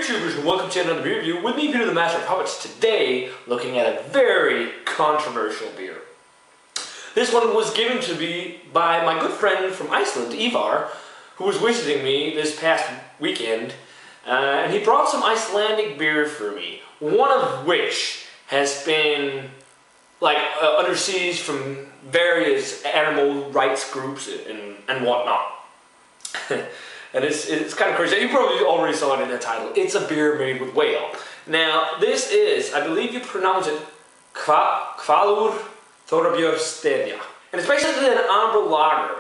beer tubers, and welcome to another beer review with me, Peter the Master of Hobbits. Today, looking at a very controversial beer. This one was given to me by my good friend from Iceland, Hvalur, who was visiting me this past weekend, and he brought some Icelandic beer for me, one of which has been under siege from various animal rights groups and whatnot. And it's kind of crazy. You probably already saw it in the title. It's a beer made with whale. Now, this is, I believe you pronounce it, Hvalur Þorrabjór Steðja. And it's basically an amber lager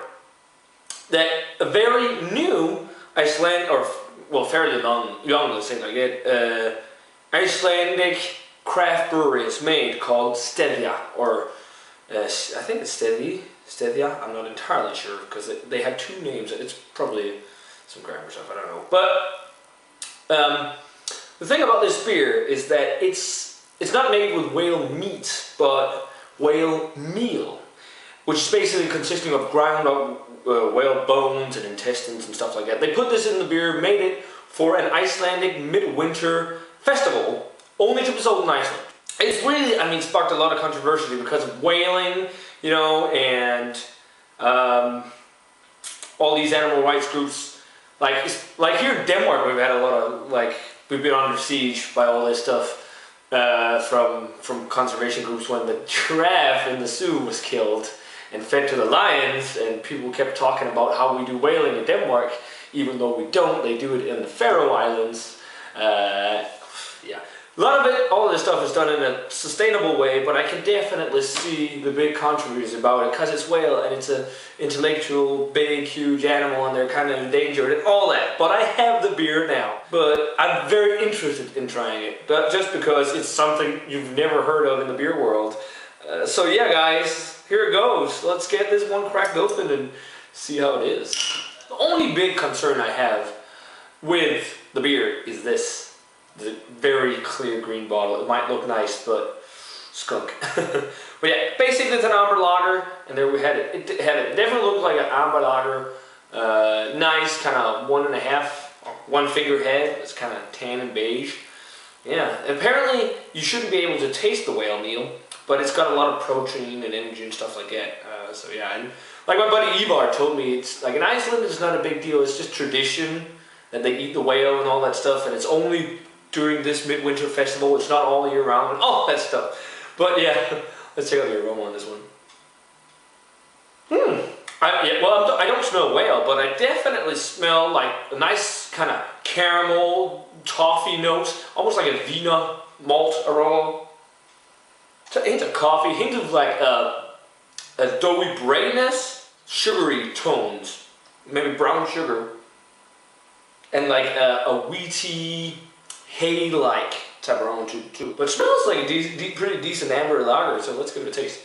that a very new fairly young, let's say like it, Icelandic craft brewery is made called Steðja, or I think it's Steðja. I'm not entirely sure because they have two names. It's probably some grammar stuff, I don't know. But the thing about this beer is that it's not made with whale meat, but whale meal, which is basically consisting of ground up whale bones and intestines and stuff like that. They put this in the beer, made it for an Icelandic midwinter festival, only to be sold in Iceland. It's really, sparked a lot of controversy because of whaling, and all these animal rights groups. Like here in Denmark, we've had a lot of, we've been under siege by all this stuff from conservation groups when the giraffe in the zoo was killed and fed to the lions, and people kept talking about how we do whaling in Denmark, even though we don't. They do it in the Faroe Islands. A lot of it, all of this stuff is done in a sustainable way, but I can definitely see the big controversies about it because it's whale and it's an intellectual, big, huge animal and they're kind of endangered and all that. But I have the beer now, but I'm very interested in trying it, but just because it's something you've never heard of in the beer world. So yeah, guys, here it goes. Let's get this one cracked open and see how it is. The only big concern I have with the beer is this. The very clear green bottle. It might look nice, but skunk. But yeah, basically it's an amber lager, and there we had it. It definitely looked like an amber lager. Nice, kind of 1.5, one finger head. It's kind of tan and beige. Yeah, apparently you shouldn't be able to taste the whale meal, but it's got a lot of protein and energy and stuff like that. So yeah, and like my buddy Hvalur told me, it's like in Iceland it's not a big deal. It's just tradition that they eat the whale and all that stuff, and it's only during this midwinter festival. It's not all year round and all that stuff. But yeah, let's check out the aroma on this one. I don't smell whale, but I definitely smell like a nice kind of caramel, toffee notes, almost like a Vina malt aroma. It's a hint of coffee, hint of like a doughy breadiness, sugary tones, maybe brown sugar, and like a wheaty, hay-like type of aroma too. But it smells like a pretty decent amber lager, so let's give it a taste.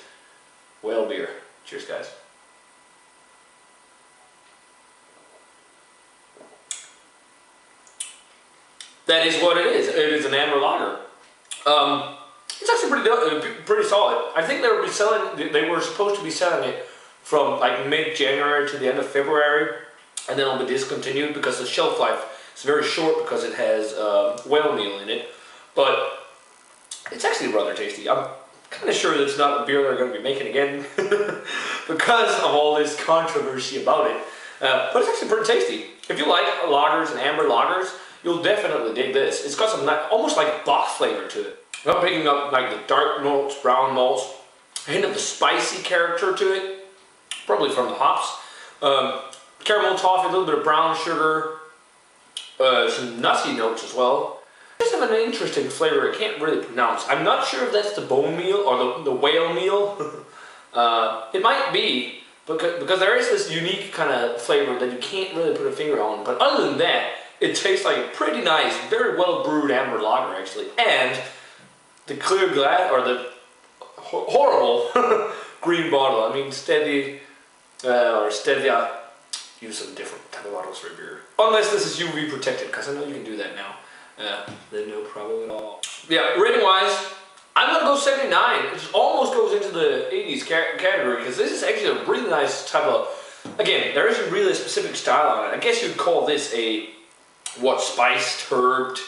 Whale beer. Cheers, guys. That is what it is. It is an amber lager. It's actually pretty solid. I think they were supposed to be selling it from like mid-January to the end of February, and then it'll be discontinued because the shelf life is very short because it has whale meal in it. But it's actually rather tasty. I'm kind of sure that it's not a beer they're going to be making again because of all this controversy about it. But it's actually pretty tasty. If you like lagers and amber lagers, you'll definitely dig this. It's got some almost like box flavor to it. I'm picking up like the dark notes, brown malts, a hint of the spicy character to it, probably from the hops. Caramel toffee, a little bit of brown sugar, some nutty notes as well. Just have an interesting flavor I can't really pronounce. I'm not sure if that's the bone meal or the whale meal. It might be, because there is this unique kind of flavor that you can't really put a finger on. But other than that, it tastes like a pretty nice, very well brewed amber lager actually. And the clear glass, or the horrible green bottle. Steady, or Steðja, use some different type of bottles for beer. Unless this is UV protected, because I know you can do that now. Then no problem at all. Yeah, rating wise, I'm gonna go 79. It almost goes into the 80s category, because this is actually a really nice type of, again, there isn't really a specific style on it. I guess you'd call this a, spiced, herbed,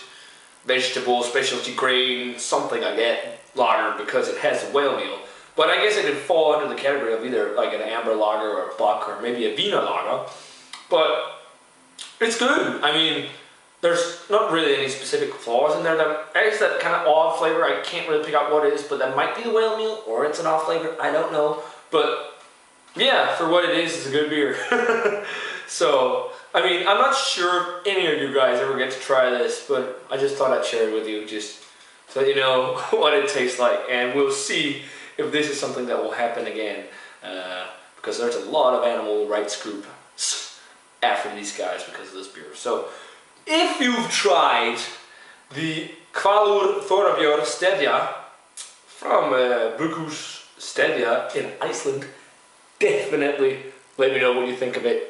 vegetable, specialty grain, something like that lager because it has whale meal. But I guess it could fall under the category of either like an amber lager or a buck or maybe a Wiener lager. But it's good. I mean, there's not really any specific flaws in there. There's that kind of odd flavor. I can't really pick out what it is, but that might be the whale meal or it's an off flavor. I don't know. But yeah, for what it is, it's a good beer. So, I mean, I'm not sure if any of you guys ever get to try this, but I just thought I'd share it with you just so you know what it tastes like. And we'll see if this is something that will happen again. Because there's a lot of animal rights groups after these guys because of this beer. So, if you've tried the Hvalur Þorrabjór Steðja from Brugghús Steðja in Iceland, definitely let me know what you think of it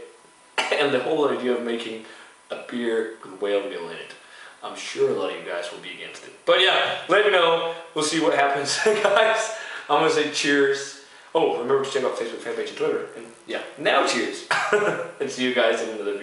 and the whole idea of making a beer with whale meal in it. I'm sure a lot of you guys will be against it. But yeah, let me know. We'll see what happens, guys. I'm going to say cheers. Oh, remember to check out Facebook fan page and Twitter. And yeah, now cheers. And see you guys in another video.